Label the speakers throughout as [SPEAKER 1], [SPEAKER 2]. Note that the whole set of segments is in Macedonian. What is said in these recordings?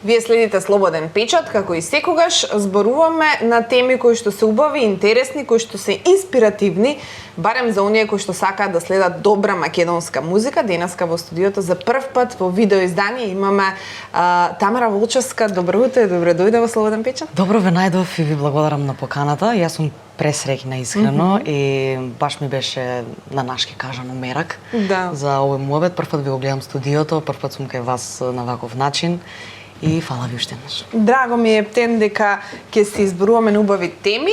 [SPEAKER 1] Вие следите Слободен печат, како и секогаш зборуваме на теми кои што се убави, интересни, кои што се инспиративни, барем за оние кои што сакаат да следат добра македонска музика. Денеска во студиото за прв пат во видеоиздание имаме Тамара Волчевска. Добро утро, добре дојде во Слободен печат.
[SPEAKER 2] Добро ве најдов и ви благодарам на поканата. Јас сум пресреќна искрено и баш ми беше на нашки кажано мерак за овој муабет. Прв пат ви го гледам студиото, прв пат сум кај вас на ваков начин и фала ви уште еднаш.
[SPEAKER 1] Драго ми е Ептен дека ќе се изборуваме на убави теми.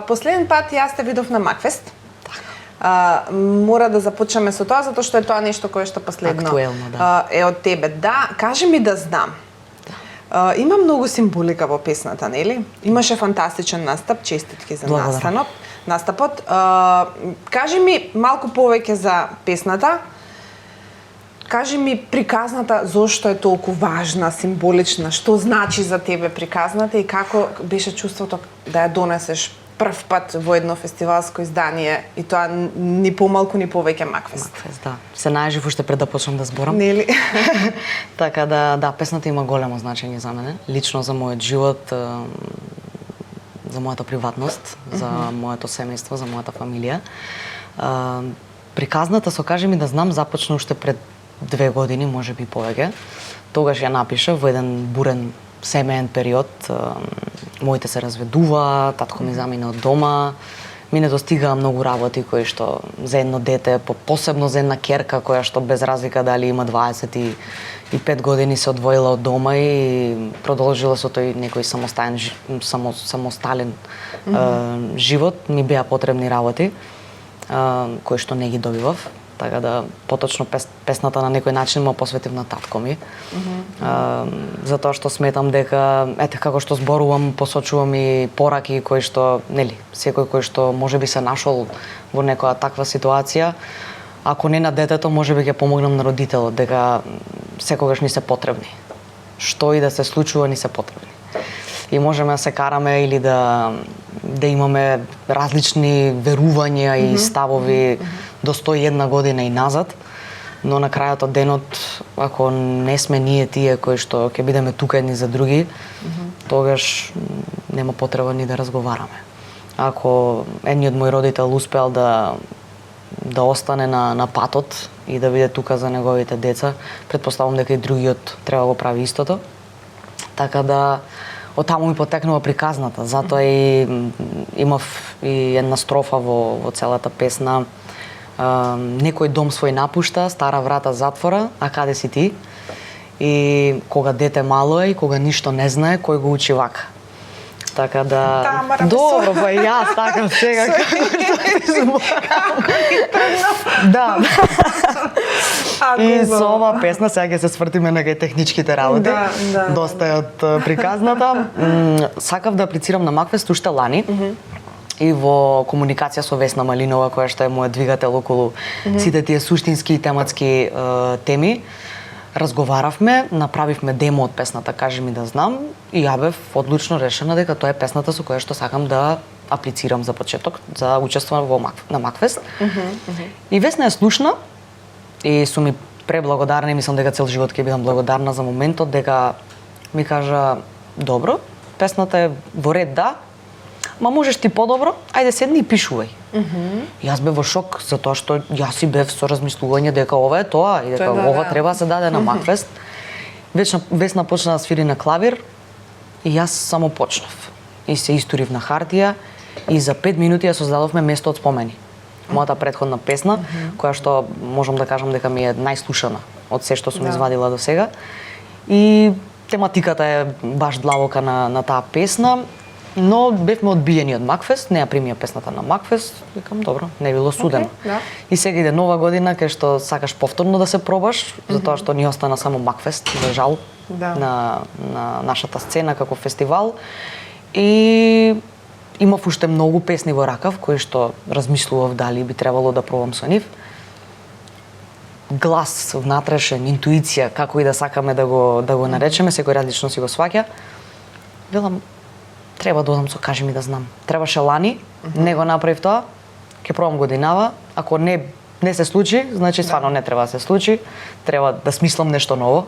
[SPEAKER 1] Последен пат јас те видов на Макфест. Мора да започнеме со тоа затоа што е тоа нешто кое што последно е од тебе. Да, кажи ми да знам. Има многу символика во песната, нели? Имаше фантастичен настап, честитки за настапот. Кажи ми малку повеќе за песната. Кажи ми приказната, зошто е толку важна, символична, што значи за тебе приказната и како беше чувството да ја донесеш прв пат во едно фестивалско издание и тоа ни помалку ни повеќе Макфест.
[SPEAKER 2] Макфест, да. Се најажив уште пред да почнам да зборам.
[SPEAKER 1] Нели?
[SPEAKER 2] Така да, песната има големо значење за мене, лично за мојот живот, за мојата приватност, за моето семејство, за мојата фамилија. Приказната со кажи ми да знам започна уште пред 2 години, може би повеќе. Тогаш ја напиша во еден бурен семеен период. Моите се разведува, татко ми замина од дома, ми не достигаа многу работи кои што за едно дете, посебно за една керка која што без разлика дали има 25 години се одвоила од дома и продолжила со тој некој самостален живот, ми беа потребни работи кои што не ги добивав. Така да поточно песната на некој начин ма посветив на татко ми. Затоа што сметам дека ете како што зборувам, посочувам и пораки кои што, нели, секој кој што можеби се нашол во некоја таква ситуација, ако не на детето, можеби ќе помогнам на родителот, дека секогаш ни се потребни. Што и да се случува, ни се потребни. И можеме да се караме или да имаме различни верувања и ставови до 101 година и назад, но на крајот од денот, ако не сме ние тие кои што ќе бидеме тука едни за други, тогаш нема потреба ни да разговараме. Ако едниот мој родител успеал да остане на патот и да биде тука за неговите деца, претпоставувам дека и другиот треба да го прави истото. Така да од таму ми потекнува приказната, затоа и имав и една строфа во целата песна. Некој дом свој напушта, стара врата затвора, а каде си ти? И кога дете мало е и кога ништо не знае, кој го учи вака? Така да... Добро, па и јас така сега. Да. И со оваа песна сега ќе се свртиме на техничките работи. Доста е од приказната. Сакав да аплицирам на Макфест уште лани. И во комуникација со Весна Малинова, која што е мојот двигател околу сите тие суштински и тематски теми, разговаравме, направивме демо од песната Кажи ми да знам и ја бев одлучно решена дека тоа е песната со која што сакам да аплицирам за почеток, за учествувам на Макфест. И Весна е слушна и сум ми преблагодарна и мислам дека цел живот ќе бидам благодарна за моментот дека ми кажа добро, песната е во ред, да, ма можеш ти подобро, ајде седни и пишувај. Јас бев во шок, затоа што јас си бев со размислување дека ова е тоа и дека ова треба да се даде на Макфест. Весна почна да свири на клавир и јас само почнав. И се истурив на хартија и за 5 минути ја создадовме Место од спомени. Мојата претходна песна, која што можам да кажам дека ми е најслушана од се што сум извадила до сега. И тематиката е баш длабока на таа песна. Но бевме одбиени од Макфест, не ја примија песната на Макфест, викам добро, не било судено. И сега иде нова година кај што сакаш повторно да се пробаш, затоа што ни остана само Макфест, за жал, на нашата сцена како фестивал. И имав уште многу песни во ракав, кои што размислував дали би требало да пробам со нив. Глас внатрешен, интуиција, како и да сакаме да го наречеме, секој различно си го сваќа. Велам, треба да одам со Кажи ми да знам. Требаше лани, не го направив тоа, ќе пробам годинава, ако не се случи, значи стварно не треба да се случи, треба да смислам нешто ново.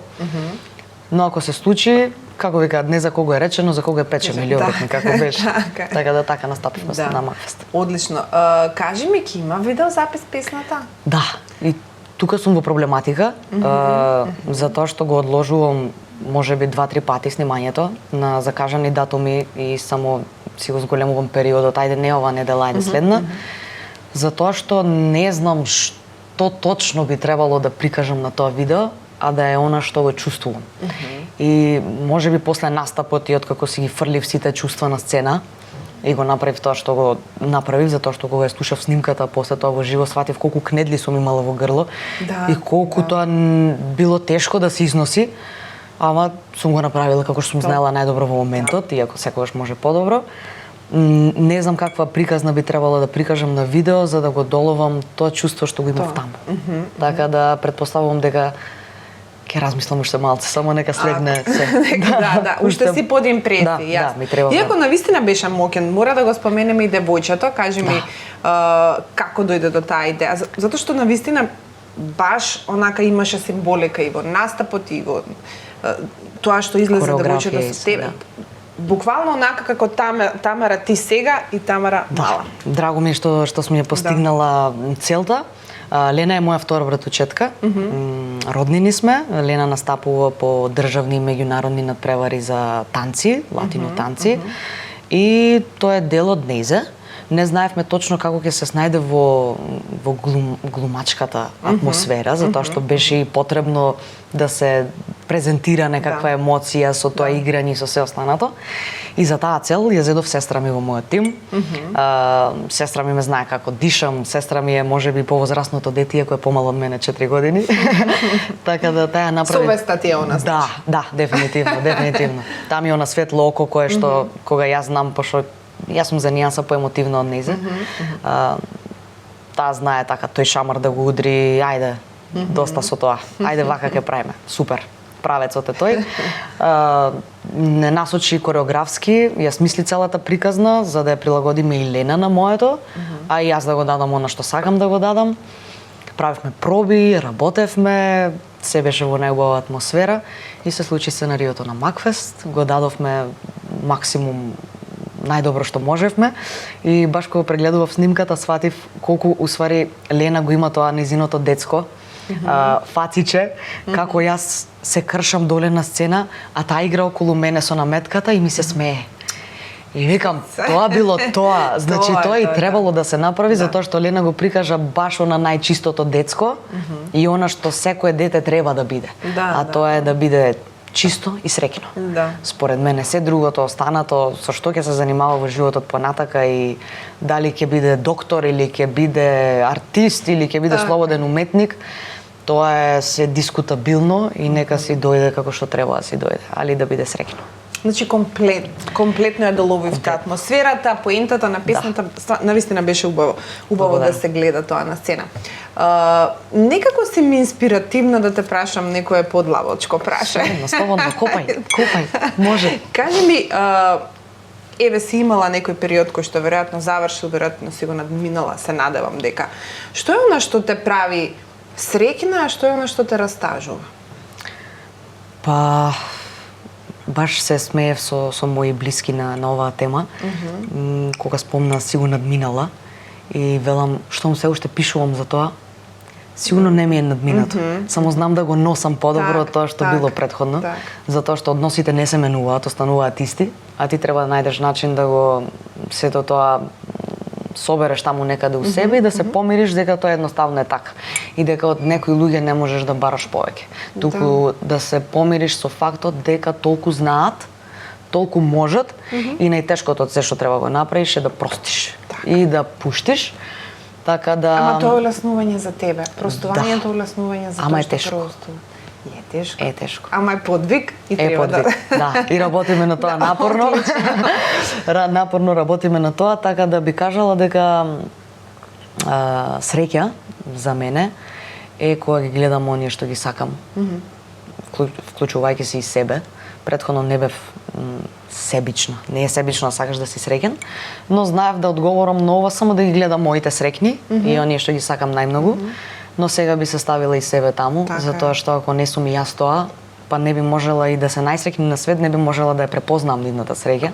[SPEAKER 2] Но ако се случи, како викаат, не за кого е речено, за кого е печено или обратно, како беше. Така да така настапивме на Макфест.
[SPEAKER 1] Одлично. Кажи ми, ки има видеозапис песната?
[SPEAKER 2] Да, и тука сум во проблематика, затоа што го одложувам можеби 2-3 пати снимањето на закажани датуми и само си го зголемувам периодот, ајде не ова недела, ајде следна, затоа што не знам што точно би требало да прикажам на тоа видео, а да е она што го чувствувам. И можеби после настапот и откако си ги фрлив сите чувства на сцена, и го направив тоа што го направив, затоа што кога ја слушав снимката, после тоа во живо сватив колку кнедли сум имала во грло и колку тоа било тешко да се износи, ама сум го направила како што сум знаела најдобро во моментот, иако секогаш може подобро. Не знам каква приказна би требало да прикажам на видео за да го доловам тоа чувство што го имав таму. Така да претпоставувам дека ќе размислам уште малце, само нека слегне се.
[SPEAKER 1] Уште си под импресии,
[SPEAKER 2] да, ми треба.
[SPEAKER 1] Иако навистина беше моќен, мора да го споменеме и девојчето, кажи ми како дојде до таа идеја, затоа што навистина баш онака имаше символика и во настапот и во тоа што излезе девојчето со тебе. Буквално онака како Тамара ти сега и Тамара мала.
[SPEAKER 2] Драго ми е што сме ја постигнала целта. Лена е моја втора братучетка. Роднини сме. Лена настапува по државни и меѓународни надпревари за танци, латино танци. И тоа е дел од нејзе. Не знаевме точно како ќе се снајде во глумачката атмосфера, затоа што беше и потребно да се презентира некаква емоција со тоа играње и со се останато. И за таа цел ја зедов сестра ми во мојот тим. Сестра ми ме знае како дишам, сестра ми е можеби повозрасното дете, иако е помало од мене 4 години. Така да таа направи.
[SPEAKER 1] Совеста ти е она.
[SPEAKER 2] Да, дефинитивно. Таа ми е она светло око кое што кога јас знам, пошто јас сум за нијанса поемотивна од нејзе. Таа знае така тој шамар да го удри, ајде, доста со тоа. Ајде вака ќе правиме. Супер. Правецот е тој. Не насочи кореографски, ја смисли целата приказна за да ја прилагодиме и Лена на моето, а и јас да го дадам она што сакам да го дадам. Правевме проби, работевме, се беше во најубава атмосфера и се случи сценариото на Макфест. Го дадовме максимум најдобро што можевме и баш кога прегледував снимката сватив колку усвари Лена го има тоа незиното детско фациче, како јас се кршам доле на сцена, а таа игра околу мене со наметката и ми се смее. И викам, тоа било тоа, значи тоа и требало да се направи, затоа што Лена го прикажа баш на најчистото детско и она што секое дете треба да биде. А тоа е да биде чисто и среќно. Според мене се другото останато со што ќе се занимава во животот понатака и дали ќе биде доктор или ќе биде артист или ќе биде слободен уметник, тоа е се дискутабилно и нека си дојде како што треба да си дојде, али да биде среќно.
[SPEAKER 1] Значи комплетно ја доловивте атмосферата, поентата на песната, навистина беше убаво да се гледа тоа на сцена. Некако си ми инспиративна да те прашам некое подлавочко прашање.
[SPEAKER 2] Слободно, копај, може.
[SPEAKER 1] Кажи ми, еве си имала некој период кој што веројатно завршил, веројатно си го надминала, се надевам дека. Што е она што те прави среќна, а што е она што те растажува?
[SPEAKER 2] Па баш се смеев со мои блиски на оваа тема. Кога спомна си го надминала и велам штом се уште пишувам за тоа, сигурно не ми е надминато. Само знам да го носам подобро од тоа што било претходно, затоа што односите не се менуваат, остануваат исти, а ти треба да најдеш начин да го сето тоа собереш таму некаде у себе и да се помириш дека тоа едноставно е така и дека од некои луѓе не можеш да бараш повеќе. Туку да се помириш со фактот дека толку знаат, толку можат и најтешкото од се што треба го направиш е да простиш и да пуштиш. Така да
[SPEAKER 1] Ама тоа е улеснување за тебе. Простувањето е улеснување за
[SPEAKER 2] тоа
[SPEAKER 1] што простува. Е тешко.
[SPEAKER 2] Е тешко.
[SPEAKER 1] Ама е подвиг и треба
[SPEAKER 2] да. И работиме на тоа напорно. Напорно работиме на тоа, така да би кажала дека среќа за мене е кога ги гледам оние што ги сакам. Вклучувајќи се и себе. Претходно не бев себична. Не е себично да сакаш да си среќен, но знаев да одговорам на ова само да ги гледам моите среќни и оние што ги сакам најмногу. Но сега би се ставила и себе таму, затоа што ако не сум и јас тоа, па не би можела и да се најсреќни на свет, не би можела да ја препознам нивната среќа.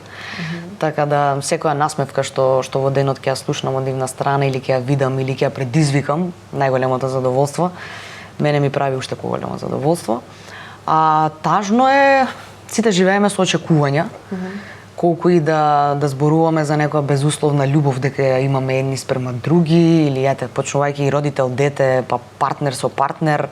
[SPEAKER 2] Така да секоја насмевка што во денот ќе ја слушнам од нивна страна или ќе ја видам или ќе ја предизвикам, најголемото задоволство, мене ми прави уште поголемо задоволство. А тажно е, сите живееме со очекувања. Колку и да зборуваме за некоја безусловна љубов дека ја имаме едни спрема други или ете почнувајќи и родител дете, па партнер со партнер,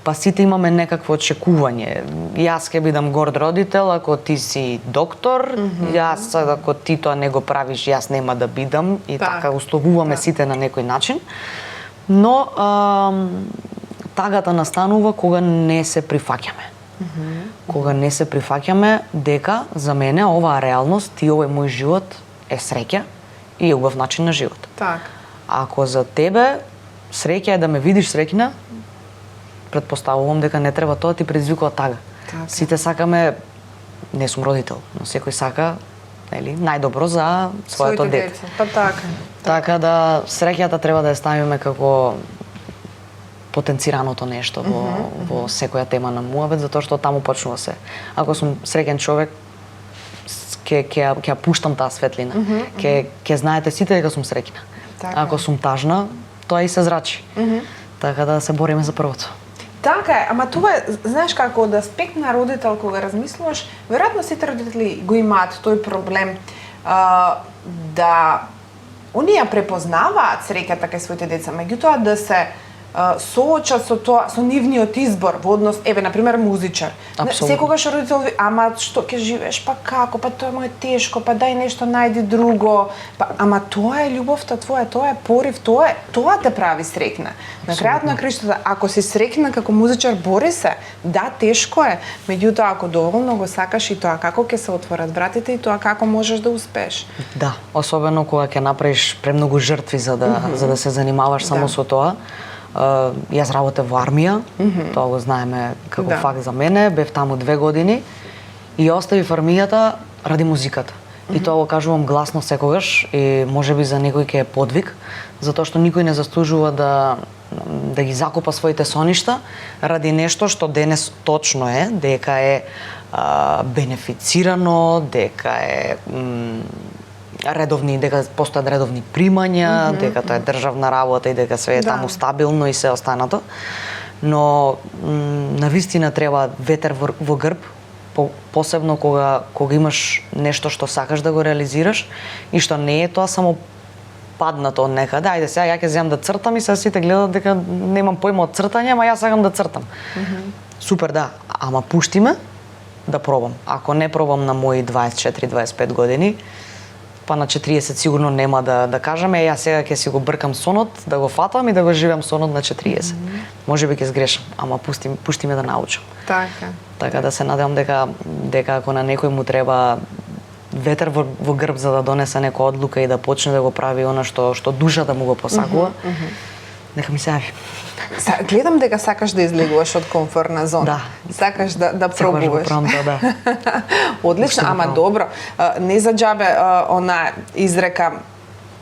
[SPEAKER 2] па сите имаме некакво очекување. Јас ќе бидам горд родител ако ти си доктор, јас ако ти тоа не го правиш, јас нема да бидам и така условуваме сите на некој начин. Но тагата настанува кога не се прифаќаме. Кога не се прифаќаме дека за мене оваа реалност и овој мој живот е среќа и е убав начин на живот.
[SPEAKER 1] Так.
[SPEAKER 2] Ако за тебе среќа е да ме видиш среќна, претпоставувам дека не треба тоа ти предизвикува тага.
[SPEAKER 1] Так.
[SPEAKER 2] Сите сакаме, не сум родител, но секој сака, нели, најдобро за своето дете.
[SPEAKER 1] Па така.
[SPEAKER 2] Така да среќата треба да ја ставиме како потенцираното нешто во секоја тема на муабет, затоа што таму почнува се. Ако сум среќен човек, ќе ја пуштам таа светлина. Ќе знаете сите дека сум среќна. Ако сум тажна, тоа и се зрачи. Така да се бориме за првото.
[SPEAKER 1] Така е, ама тоа е, знаеш како, од аспект на родител, кога размислуваш, веројатно сите родители го имаат тој проблем, да оние препознаваат среќата кај своите деца, меѓутоа да се соочат со тоа, со нивниот избор во однос, еве, например, музичар. Секогаш родител ви, ама што ќе живееш, па како, па тоа му е тешко, па дај нешто најди друго. Па, ама тоа е љубовта твоја, тоа е порив, тоа те прави среќна. На крајот на краиштата, ако си среќна како музичар, бори се. Да, тешко е, меѓутоа ако доволно го сакаш и тоа како ќе се отворат вратите и тоа како можеш да успееш.
[SPEAKER 2] Да, особено кога ќе направиш премногу жртви за да се занимаваш само со тоа. Јас работев во армија, тоа го знаеме како факт за мене, бев таму 2 години и оставив армијата ради музиката. И тоа го кажувам гласно секогаш и можеби за некој ќе е подвиг, затоа што никој не заслужува да ги закопа своите соништа ради нешто што денес точно е дека е бенефицирано, дека е дека постојат редовни примања, дека тоа е државна работа и дека све е таму стабилно и се останато. Но навистина треба ветер во грб, посебно кога имаш нешто што сакаш да го реализираш и што не е тоа само паднато од некаде. Ајде сега ја ќе земам да цртам и сега сите гледат дека немам појма од цртање, ама јас сакам да цртам. Супер, да, ама пушти ме да пробам. Ако не пробам на мои 24-25 години, па на 40 сигурно нема да кажеме, ја сега ќе си го бркам сонот, да го фатам и да го живеам сонот на 40. Можеби ќе сгрешам, ама пушти ме да научам. Така да се надевам дека ако на некој му треба ветер во грб за да донесе некоја одлука и да почне да го прави она што душата му го посакува, нека ми се јави.
[SPEAKER 1] Гледам дека сакаш да излегуваш од комфортна зона.
[SPEAKER 2] Да.
[SPEAKER 1] Сакаш да пробуваш.
[SPEAKER 2] Да.
[SPEAKER 1] Одлично, ама добро. Не за џабе она изрека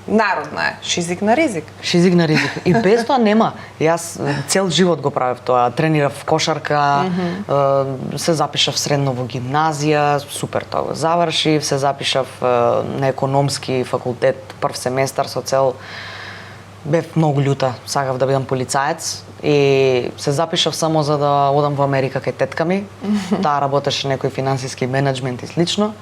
[SPEAKER 1] народна е, шизик на ризик.
[SPEAKER 2] Шизик на ризик. И без тоа нема. Јас цел живот го правев тоа. Тренирав кошарка, се запишав средно во гимназија, супер тоа го завршив, се запишав на економски факултет прв семестар со цел. Бев многу љута, сакав да бидам полицаец и се запишав само за да одам во Америка кај тетка ми. Таа работеше некој финансиски менеджмент и слично.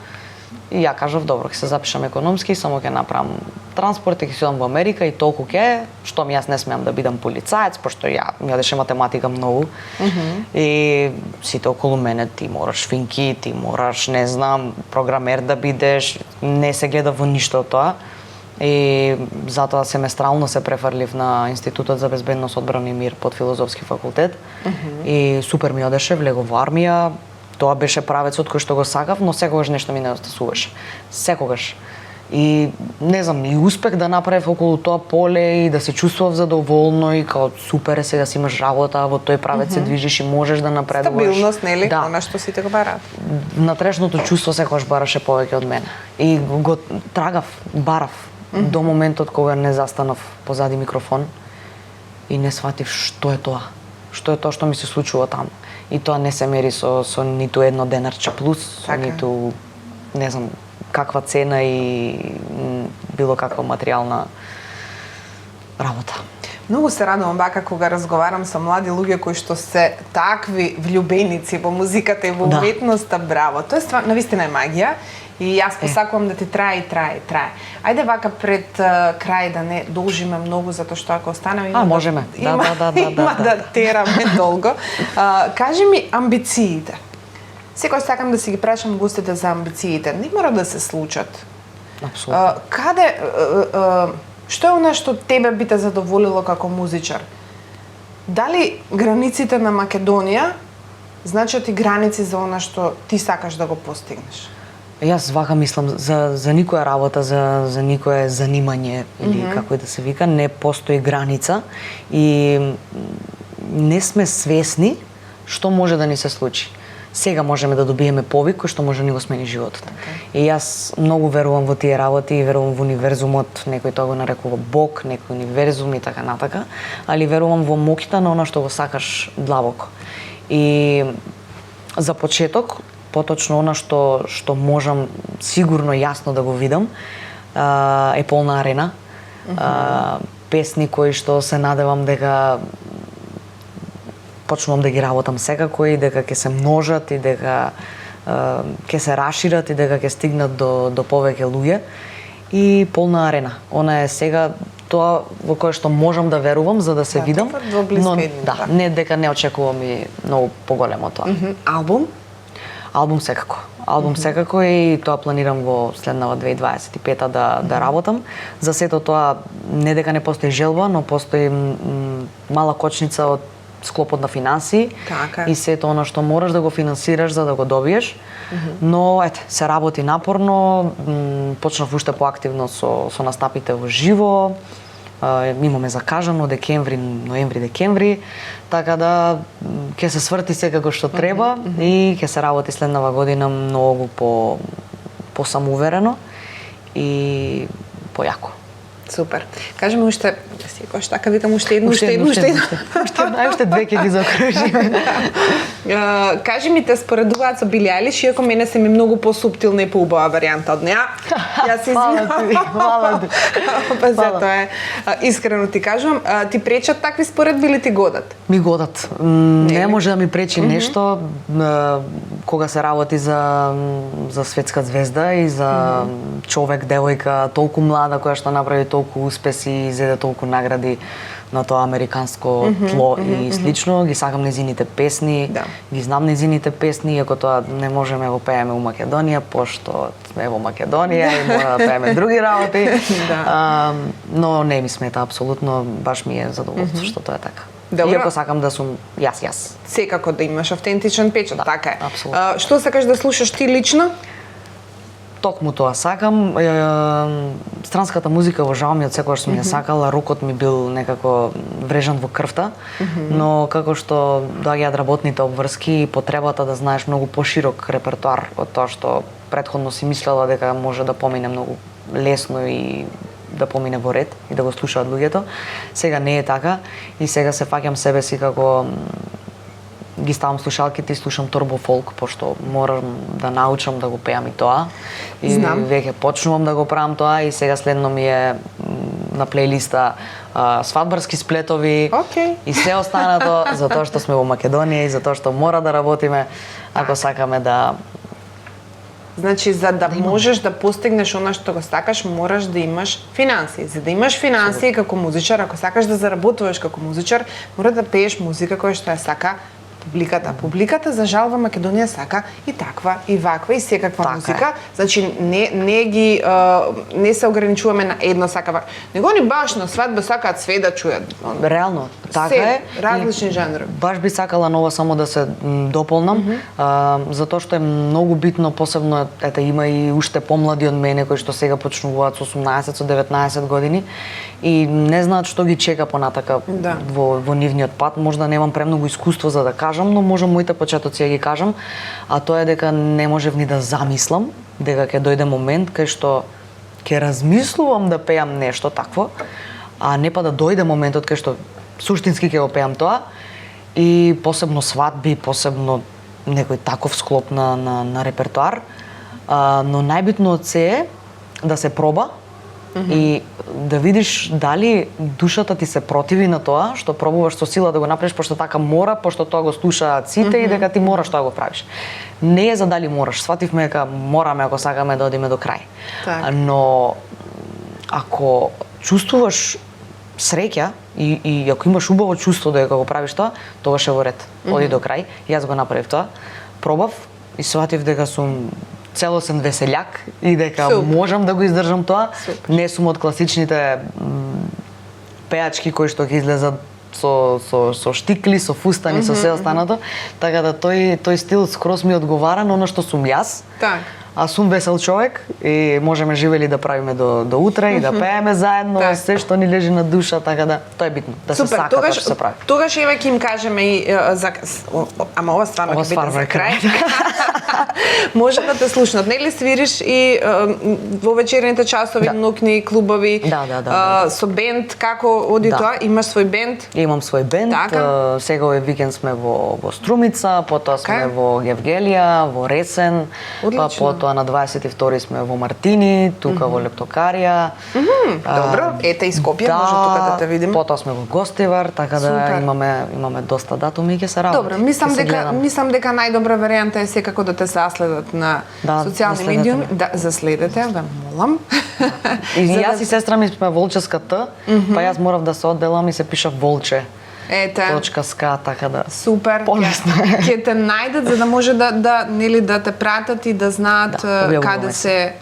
[SPEAKER 2] И ја кажав, добро, ќе се запишам економски, само ќе направам транспорт и ќе одам во Америка и толку ќе, штом јас не смеам да бидам полицаец, пошто ми одеше математика многу. И сите околу мене, ти мораш финки, ти мораш, не знам, програмер да бидеш, не се гледа во ништо од тоа. И затоа семестрално се префрлив на Институтот за безбедност, одбрана и мир под филозофски факултет. И супер ми одеше, влегов во армија. Тоа беше правецот кој што го сакав, но секогаш нешто ми недостасуваше. Секогаш. И не знам, и успех да направив околу тоа поле и да се чувствував задоволно и као супер е сега си имаш работа, во тој правец се движиш и можеш да напредуваш.
[SPEAKER 1] Стабилност, нели? Да. Она што сите го бараат.
[SPEAKER 2] Натрешното чувство секогаш бараше повеќе од мене. И го трагав, барав до моментот кога не застанав позади микрофон и не сватив што е тоа. Што е тоа што ми се случува таму. и тоа не се мери со ниту едно денарче плюс, со
[SPEAKER 1] Така.
[SPEAKER 2] ниту не знам каква цена и било каква материјална работа.
[SPEAKER 1] Многу се радувам бака кога разговарам со млади луѓе кои што се такви влюбеници во музиката и во уметноста, браво. Тоа е стварно, навистина е магија. И јас посакувам да ти трае и трае и трае. Ајде вака пред крај да не должиме многу, затоа што ако останеме
[SPEAKER 2] можеме.
[SPEAKER 1] Има да тераме долго. Кажи ми амбициите. Секој сакам да си ги прашам гостите за амбициите. Не мора да се случат.
[SPEAKER 2] Апсолутно.
[SPEAKER 1] Што е она што тебе би те задоволило како музичар? Дали границите на Македонија значат и граници за она што ти сакаш да го постигнеш?
[SPEAKER 2] Јас вака мислам, за никоја работа, за никое занимање или како и да се вика, не постои граница и не сме свесни што може да ни се случи. Сега можеме да добиеме повик кој што може да ни го смени животот. И јас многу верувам во тие работи и верувам во универзумот, некој тоа го нарекува Бог, некој универзум и така натака, али верувам во моќта на она што го сакаш длабоко. И за почеток, поточно она што можам сигурно јасно да го видам, е полна арена. Песни кои што се надевам дека почнувам да ги работам секако и дека ќе се множат и дека ќе се рашират и дека ќе стигнат до повеќе луѓе и полна арена. Она е сега тоа во кое што можам да верувам за да се видам, но не дека не очекувам и многу поголемо тоа.
[SPEAKER 1] Албум?
[SPEAKER 2] Албум секако. Албум секако и тоа планирам во следнава 2025 да работам. За сето тоа не дека не постои желба, но постои мала кочница од склопот на финансии и сето она што мораш да го финансираш за да го добиеш. Но ете, се работи напорно, почнав уште поактивно со настапите во живо. Имаме закажано декември, ноември, декември, така да ќе се сврти секако што треба и ќе се работи следнава година многу по самоуверено и појако.
[SPEAKER 1] Супер. Кажи ми уште, секојаш така викам уште едно.
[SPEAKER 2] Уште две ќе ги закружиме.
[SPEAKER 1] Кажи ми, те споредуваат со Били Ајлиш, иако мене се ми многу посуптилна и поубава варијанта од неа. Јас се извинувам.
[SPEAKER 2] Хвала ти.
[SPEAKER 1] Па затоа е, искрено ти кажувам, ти пречат такви споредби или ти годат?
[SPEAKER 2] Ми годат. Не може да ми пречи нешто кога се работи за светска звезда и за човек, девојка толку млада која што направи толку успеси и зеде толку награди на тоа американско тло и слично. Ги сакам незините песни, ги знам незините песни, иако тоа не можеме го пееме у Македонија, пошто сме во Македонија и мора да пееме други работи. Но не ми смета апсолутно, баш ми е задоволство што тоа е така. Иако сакам да сум јас.
[SPEAKER 1] Секако да имаш автентичен печат, така е.
[SPEAKER 2] Апсолутно.
[SPEAKER 1] Што сакаш да слушаш ти лично?
[SPEAKER 2] Токму тоа сакам. Странската музика во жал ми од секогаш сум ја сакала, рокот ми бил некако врежан во крвта, но како што доаѓаат работните обврски и потребата да знаеш многу поширок репертоар од тоа што претходно си мислела дека може да помине многу лесно и да помине во ред и да го слушаат луѓето. Сега не е така и сега се фаќам себе си како ги ставам слушалките и слушам турбо фолк, пошто морам да научам да го пеам и тоа. И веќе почнувам да го правам тоа и сега следно ми е на плейлиста свадбарски сплетови и се останато, затоа што сме во Македонија и затоа што мора да работиме ако сакаме да...
[SPEAKER 1] Значи, за да можеш да постигнеш она што го сакаш, мораш да имаш финансии. За да имаш финансии како музичар, ако сакаш да заработуваш како музичар, мора да пееш музика која што ја сака публиката. Публиката за жал во Македонија сака и таква, и ваква, и секаква музика. Значи, не се ограничуваме на едно сакава. Него ни баш на свадба сакаат све да чујат.
[SPEAKER 2] Реално, така е.
[SPEAKER 1] Различни жанрови.
[SPEAKER 2] Баш би сакала нова само да се дополнам, затоа што е многу битно, посебно ете има и уште помлади од мене кои што сега почнуваат со 18, со 19 години и не знаат што ги чека понатака во нивниот пат. Можда немам премногу искуство за да кажам, но можам моите почетоци да ги кажам, а тоа е дека не можев ни да замислам дека ќе дојде момент кај што ќе размислувам да пеам нешто такво, а не па да дојде моментот кај што суштински ќе го пеам тоа и посебно свадби, посебно некој таков склоп на репертоар. Но најбитно од се е да се проба и да видиш дали душата ти се противи на тоа што пробуваш со сила да го направиш, пошто така мора, пошто тоа го слушаат сите и дека ти мораш тоа го правиш. Не е за дали мораш, свативме дека мораме ако сакаме да одиме до крај.
[SPEAKER 1] Так.
[SPEAKER 2] Но ако чувствуваш среќа и ако имаш убаво чувство дека го правиш тоа, тогаш е во ред. Оди до крај. Јас го направив тоа. Пробав и сватив дека сум целосен веселјак и дека можам да го издржам тоа. Не сум од класичните пеачки кои што ќе излезат со штикли, со фустани, со се останато, така да тој стил скроз ми одговара на оно што сум јас.
[SPEAKER 1] Так.
[SPEAKER 2] А сум весел човек и можеме живели да правиме до утре и да пееме заедно, се што ни лежи на душа, така да тоа е битно, да се сака тоа што се прави.
[SPEAKER 1] Тогаш еве ќе им кажеме и за ама ова стварно ќе биде за крај. Може да те слушнат, нели свириш и во вечерните часови, ноќни клубови, со бенд, како оди тоа? Имаш свој бенд?
[SPEAKER 2] Имам свој бенд, сега овој викенд сме во Струмица, потоа сме во Гевгелија, во Ресен, па потоа на 22 сме во Мартини, тука во Лептокарија.
[SPEAKER 1] Добро, ете и Скопје, може тука да те видиме.
[SPEAKER 2] Потоа сме во Гостивар, така да имаме доста датуми и ќе се работи.
[SPEAKER 1] Добро, мислам дека најдобра варијанта е секако да те следат на социјални медиуми, да заследете, ве молам.
[SPEAKER 2] И јас и сестра ми сме Волческа Т, па јас морав да се одделам и се пиша Волче.
[SPEAKER 1] Ете.
[SPEAKER 2] .sk, така да.
[SPEAKER 1] Супер.
[SPEAKER 2] Полесно.
[SPEAKER 1] Ќе те најдат за да може да те пратат и да знаат каде се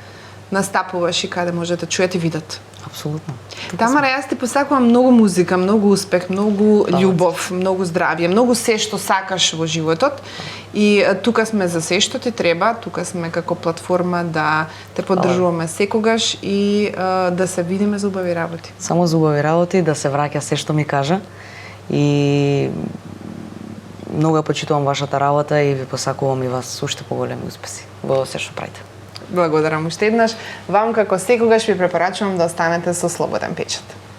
[SPEAKER 1] настапуваш и каде може да чуете и видат.
[SPEAKER 2] Апсолутно.
[SPEAKER 1] Тамара, јас ти посакувам многу музика, многу успех, многу љубов, многу здравје, многу се што сакаш во животот. И тука сме за се што ти треба, тука сме како платформа да те поддржуваме секогаш и да се видиме за убави работи.
[SPEAKER 2] Само за убави работи, да се враќа се што ми кажа. И многу ја почитувам вашата работа и ви посакувам и вас уште поголеми успеси во се што правите.
[SPEAKER 1] Благодарам уште еднаш. Вам како секогаш ви препорачувам да останете со Слободен печат.